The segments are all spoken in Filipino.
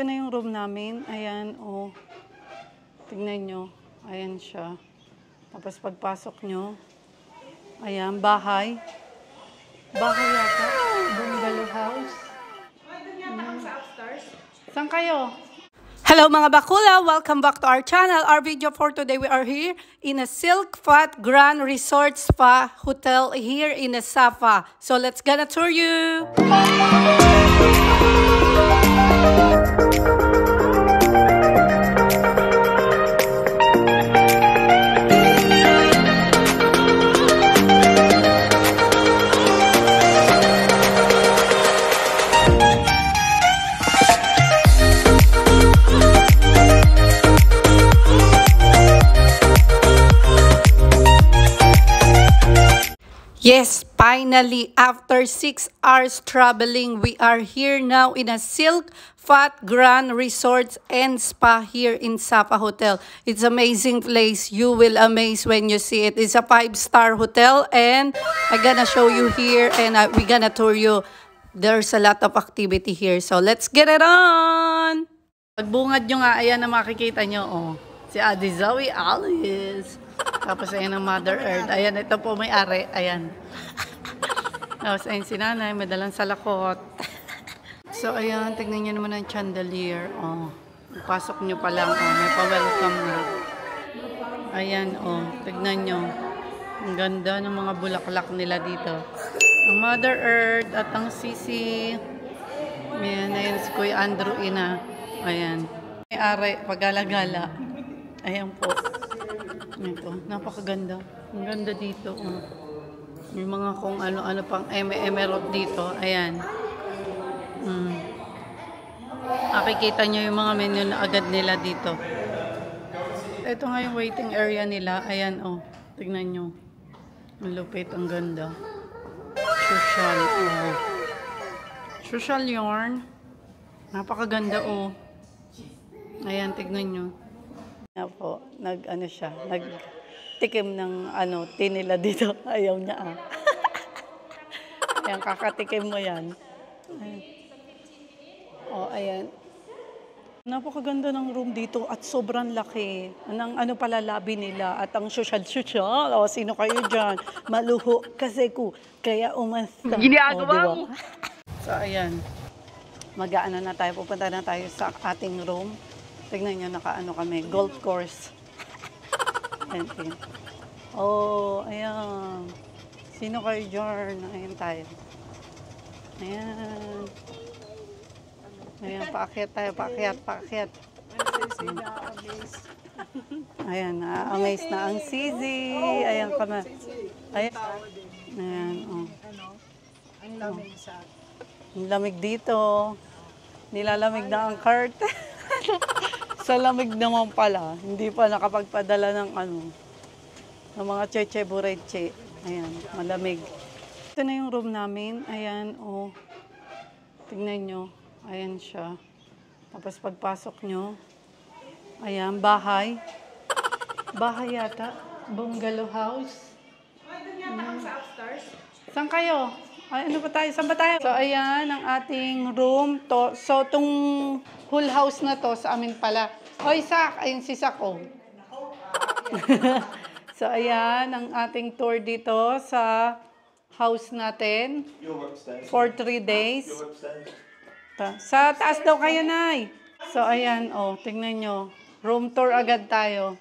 Ito na yung room namin. Ayan, oh. Tingnan nyo. Ayan siya. Tapos pagpasok nyo, ayan, bahay. Bahay yata. Bungalow house. Saan kayo? Hello mga bakula! Welcome back to our channel. Our video for today, we are here in a Silk Fat Grand Resort Spa Hotel here in Safa. So let's gonna tour you! Yes, finally, after 6 hours traveling, we are here now in a Silk Fat Grand Resort and Spa here in Safa Hotel. It's amazing place. You will amaze when you see it. It's a 5-star hotel and I'm gonna show you here and we're gonna tour you. There's a lot of activity here. So let's get it on! Pagbungad nyo nga, ayan na makikita nyo. Oh, si Ate Zoe Alice. Tapos ayan ang Mother Earth. Ayan, ito po may-ari. Ayan. Tapos ayan si nanay, madalang salakot. So ayan, tignan nyo naman ang chandelier. Oh, pasok nyo pa lang. Oh, may pa-welcome na. Ayan, oh, tignan nyo. Ang ganda ng mga bulaklak nila dito. Ang Mother Earth at ang Sisi. Ayan, ayan si Kuya Andrew Ina. Ayan. May-ari, pagala-gala. Ayan po. Ito, napakaganda. Ang ganda dito. Oh. May mga kung ano-ano pang emerald dito. Ayan. Makikita nyo yung mga menu na agad nila dito. Ito nga yung waiting area nila. Ayan, oh. Tignan nyo. Ang lupit, ang ganda. Social. Oh. Social yarn. Napakaganda, oh. Ayan, tignan nyo. Nga po, nag-ano siya, nagtikim ng tin nila dito. Ayaw niya ah. Ayan, kakatikim mo yan. Ayan. O, ayan. Napakaganda ng room dito at sobrang laki. Ano pala labi nila at ang social. O, sino kayo dyan? Maluho kasi ko. Kaya umasta. Ginagawa mo. So, ayan. Mag-aano na tayo. Pupunta na tayo sa ating room. Tignan nyo, naka-ano kami, golf course. Ayan, ayan. Oh, ayan. Sino kayo dyan? Ayan tayo. Ayan. Ayan, paakyat tayo, paakyat. Ayan, amaze na ang Sisi. Ayan kami. Ayan. Ayan, oh. Ang lamig sa... Ang lamig dito. Nilalamig na ang cart. Sa lamig naman pala, hindi pa nakapagpadala ng ng mga cheche bureche. Ayan, malamig. Ito na yung room namin. Ayan, oh. Tingnan nyo. Ayan siya. Tapos pagpasok nyo, ayan, bahay. Bahay yata. Bungalow house. Saan kayo? Ay, ano pa tayo? Saan ba tayo? So, ayan ang ating room. So, itong whole house na to sa amin pala. Hoy, Sak! Ayun si Sak, oh. So, ayan ang ating tour dito sa house natin. For 3 days. Sa taas daw kayo, Nay. So, ayan, oh. Tingnan nyo. Room tour agad tayo.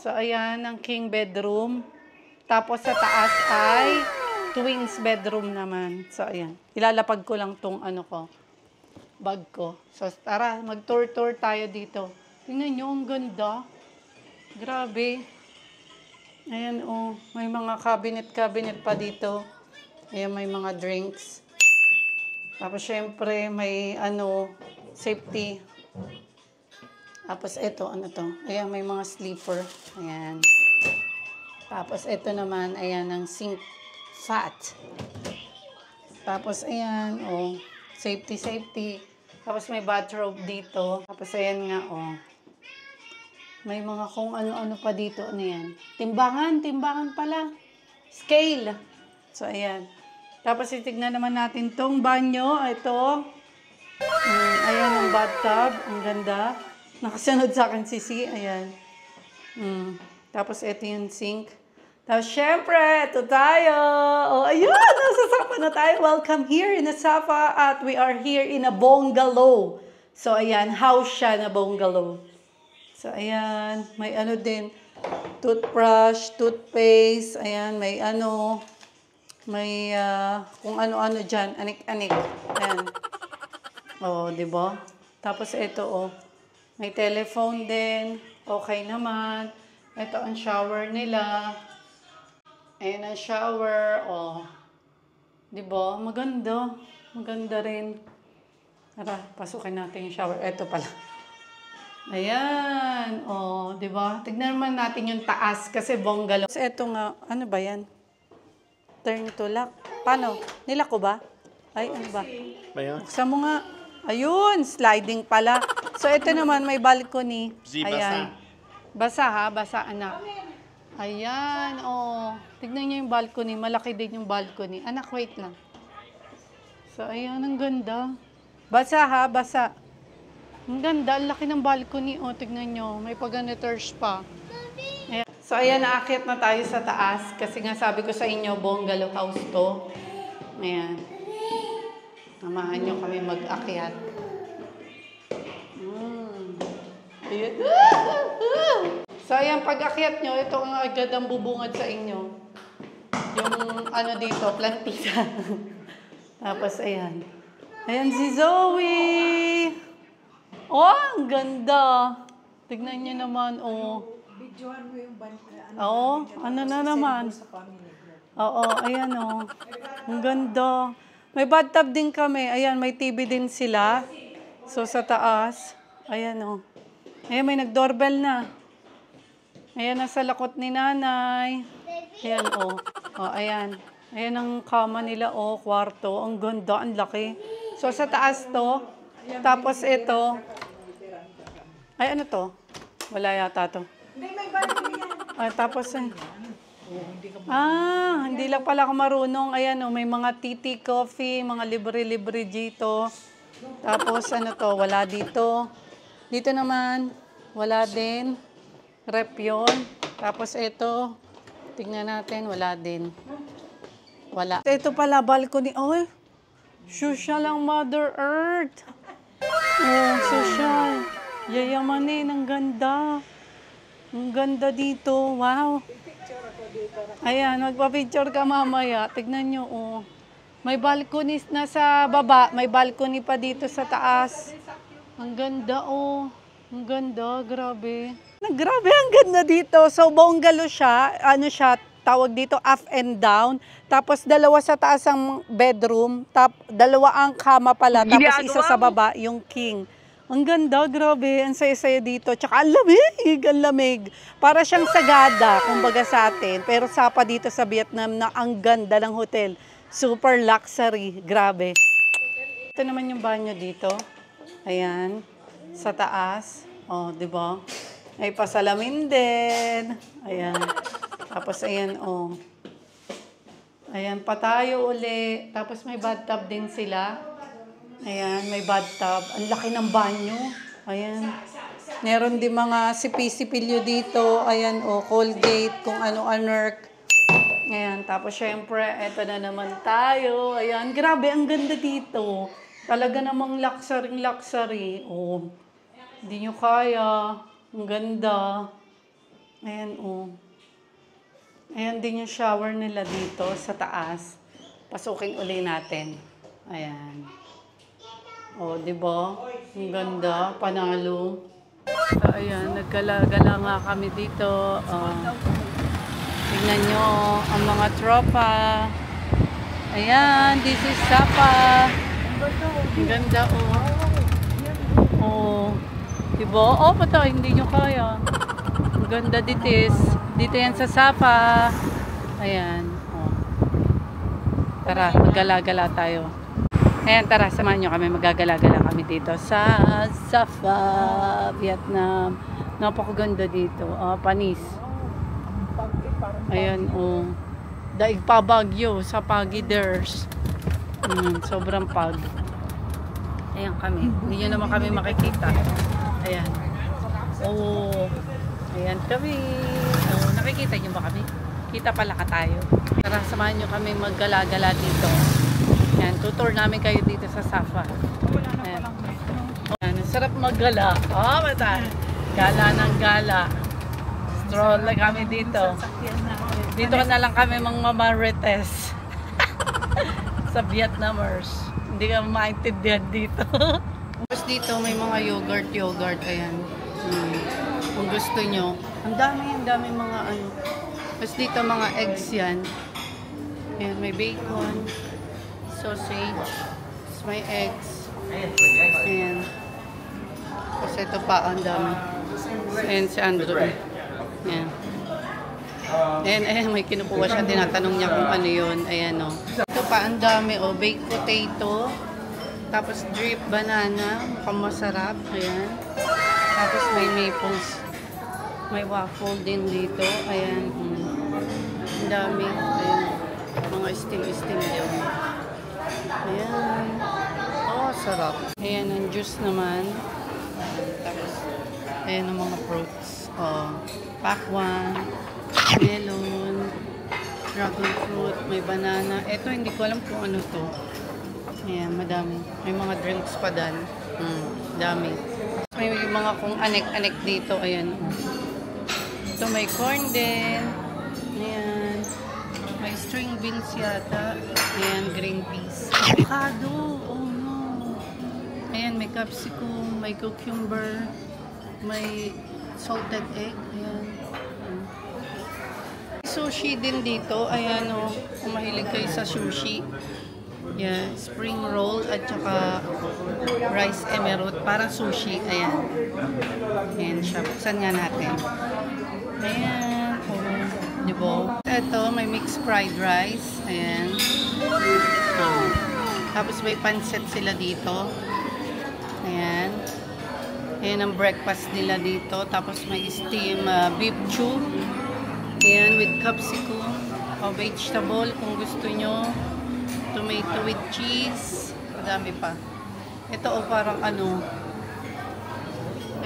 So, ayan ang king bedroom. Tapos sa taas ay twins bedroom naman. So, ayan. Ilalapag ko lang tong bag ko. So, tara, mag-tour-tour tayo dito. Tingnan nyo, ang ganda. Grabe. Ayan, oh. May mga cabinet pa dito. Ayan, may mga drinks. Tapos, syempre, may, safety. Tapos, ito, to? Ayan, may mga sleeper. Ayan. Tapos, ito naman, ayan, ang sink. Fat. Tapos, ayan, oh, safety. Tapos, may bathrobe dito. Tapos, ayan nga, oh. May mga kung ano-ano pa dito. Ano yan? Timbangan pala. Scale. So, ayan. Tapos, itignan naman natin tong banyo. Ito. Ayan ang bathtub. Ang ganda. Nakasunod sa akin si C. Ayan. Tapos ito yung sink. Tapos syempre, ito tayo. Oh, ayun, nasa Sapa na tayo. Welcome here in the Sapa at we are here in a bungalow. So ayan, house siya na bungalow. So ayan, may ano din, toothbrush, toothpaste, ayan, may ano, may kung ano-ano dyan, anik-anik. Ayan. Oh, di ba? Tapos ito, oh, may telephone din. Okay naman. Ito ang shower nila. Ayan ang shower. Oh. Di ba? Maganda. Maganda rin. Tara, pasukin natin yung shower. Ito pala. Ayan. Oh, di ba? Tignan naman natin yung taas kasi bungalow. So, ito nga. Ano ba yan? Turn to lock. Paano? Nilak ko ba? Ay, ano ba? Buksan mo nga. Ayun, sliding pala. So, ito naman, may balcony. Ayan. Basa ha, basa anak. Ayan, oh. Tignan niyo yung balcony. Malaki din yung balcony. Anak, wait lang. So, ayan, ang ganda. Basa ha, basa. Ang ganda, ang laki ng balcony. Oh, tignan niyo. May paganitors pa. Ayan. So, ayan, naakyat na tayo sa taas. Kasi nga sabi ko sa inyo, bungalow house to. Ayan. Samahan nyo kami mag-akyat. Ayan. So, ayan, pag-akyat nyo, ito ang agad ang bubungad sa inyo. Yung, ano dito, plantita. Tapos, ayan. Ayan si Zoe! Oh, ang ganda! Tignan nyo naman, oh. Videohan mo yung Oo, ano na naman. Oo, ayan, oh. Ang ganda. May bathtub din kami. Ayan, may TV din sila. So, sa taas. Ayan, oh. Ayan, may nag-doorbell na. Ayan, nasa lakot ni nanay. Ayan, oh. Oh, ayan. Ayan ang kama nila, oh. Kwarto. Ang ganda, ang laki. So, sa taas to. Tapos ito. Ay, ano to? Wala yata to. Hindi, may balcony yan. Ay, tapos, hindi lang pala ako marunong. Ayan, oh, may mga tea coffee, mga libre-libre dito. Tapos, ano to, wala dito. Dito naman, wala din. Rep yun. Tapos, ito, tingnan natin, wala din. Wala. Ito pala, balcony. Oh, social ang Mother Earth. Oh, social. Yayamanin, ang ganda. Ang ganda dito. Wow. Ayan, magpa-picture ka mamaya. Tignan nyo, oh. May balcony na sa baba. May balcony pa dito sa taas. Ang ganda, oh. Ang ganda, grabe. Grabe, ang ganda dito. So, bungalow siya. Ano siya, tawag dito, up and down. Tapos, dalawa sa taas ang bedroom. Dalawa ang kama pala. Tapos, isa sa baba, yung king. Ang ganda, grabe. Ang saya-saya dito. Tsaka ang lamig, ang lamig. Para siyang Sagada, kumbaga sa atin. Pero Sapa dito sa Vietnam na ang ganda ng hotel. Super luxury. Grabe. Ito naman yung banyo dito. Ayan. Sa taas. Oh, di ba? Ay, pasalamin din. Ayan. Tapos, ayan, oh. Ayan, pa tayo uli. Tapos, may bathtub din sila. Ayan, may bathtub. Ang laki ng banyo. Ayan. Meron din mga sipi-sipilyo dito. Ayan, o, Colgate, kung ano-anerk. Ayan, tapos syempre, eto na naman tayo. Ayan, grabe, ang ganda dito. Talaga namang luxury. O, hindi nyo kaya. Ang ganda. Ayan, o. Ayan din yung shower nila dito sa taas. Pasukin uli natin. Ayan. O, di ba? Ang ganda, panalo. So, ayan, nagkala-gala nga kami dito. Tingnan nyo ang mga tropa. Ayan, this is Sapa. Ang ganda, oh. Oh, di ba? Oh, pata, hindi nyo kaya. Ang ganda ditis. Dito yan sa Sapa. Ayan, oh. Tara, maggala-gala tayo. Ayan, tara, samahan nyo kami. Magagala-gala kami dito sa Sapa, Vietnam. Napakaganda dito. Panis. Ayan, oh. Daig pa Baguio sa Pagiders. Sobrang pag. Ayan kami. Hindi nyo naman kami makikita. Ayan. Oh. Ayan kami. Oh, nakikita nyo ba kami? Kita pala ka tayo. Tara, samahan nyo kami maggala-gala dito. Ayan, tutor namin kayo dito sa Safa. Ayan. Ayan, sarap maggala. Oh, mata. Gala ng gala. Stroll lang kami dito. Dito na lang kami mamarites. Sa Vietnamers. Hindi ka maintindihan dito. Tapos dito may mga yogurt. Ayan. Kung gusto nyo. Ang dami mga ano. Tapos dito mga eggs yan. Ayan, may bacon, sausage, tapos may eggs. Ayan. Tapos ito pa, ang dami. Ayan si Andrew. Ayan. Ayan, may kinukuha siya. Tinatanong niya kung ano yun. Ayan, o. Ito pa, ang dami, o. Baked potato. Tapos drip banana. Mukhang masarap. Ayan. Tapos may maples. May waffle din dito. Ayan. Ang dami. Ayan. Mga steam din. Ayan. Oh, sarap. Ayan, ang juice naman. Tapos, ayan ang mga fruits. Oh, pakwan, melon, dragon fruit, may banana. Ito, hindi ko alam kung ano to. Ayan, madami. May mga drinks pa dan. Dami. May mga kung anek-anek dito. Ayan. Ito, may corn din. Ayan. May string beans yata. Ayan, green peas. Avocado. Oh no. Ayan, may capsicum, may cucumber, may salted egg. Ayan. Sushi din dito. Ayan o. Kung mahilig kayo sa sushi. Ayan. Spring roll at saka rice emerald. Parang sushi. Ayan. Ayan siya. Buksan nga natin. Ayan. Oh. Diba? Ito, may mixed fried rice. Ayan. Oh. Tapos may pancit sila dito. Ayan. Ayan ang breakfast nila dito. Tapos may steam beef chew. Ayan, with capsicum. O vegetable kung gusto nyo. Tomato with cheese. Madami pa. Ito o parang ano.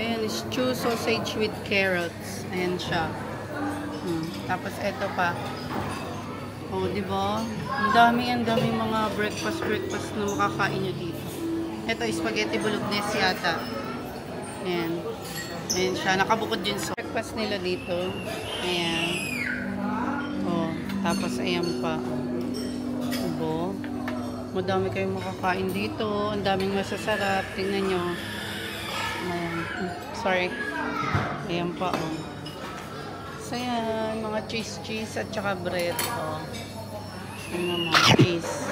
Ayan, stew sausage with carrots. Ayan siya. Tapos ito pa. O, diba? Ang dami mga breakfast na makakain nyo dito. Ito, spaghetti bolognese yata. Ayan. Ayan siya. Nakabukod din sa breakfast nila dito. Ayan. O, tapos ayan pa. Diba? Madami kayong makakain dito. Ang daming masasarap. Tingnan nyo. Ayan. Sorry. Ayan pa, o. So, ayan. Mga cheese at saka bread. O. Ayan mga cheese.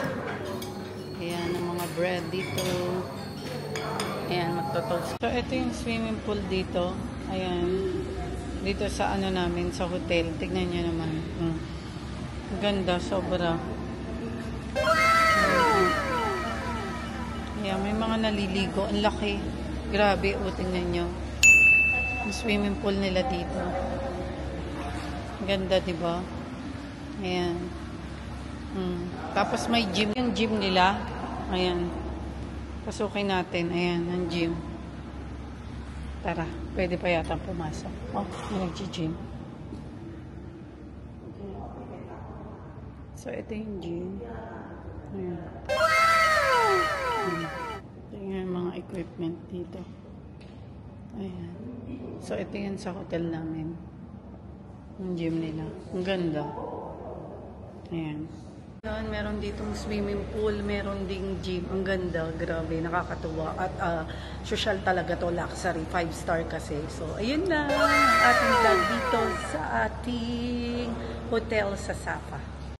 Ayan ang mga bread dito. Ayan, magtotoast. So, ito yung swimming pool dito. Ayan. Dito sa ano namin, sa hotel. Tignan nyo naman. Ang ganda, sobra. Ayan, may mga naliligo. Ang laki. Grabe, tingnan nyo. Yung swimming pool nila dito. Ang ganda, diba? Ayan. Tapos may gym. Yung gym nila. Ayan. Pasukin natin. Ayan, ang gym. Tara, pwede pa yata pumasok. Oh, may nag-gym. So, ito yung gym. Ayan. Ito yung mga equipment dito. Ayan. So, ito yan sa hotel namin. Yung gym nila. Ang ganda. Ayan. Meron ditong swimming pool, meron ding gym. Ang ganda, grabe, nakakatuwa. At social talaga to, luxury, 5-star kasi. So, ayun na, ating vlog dito sa ating hotel sa Safa.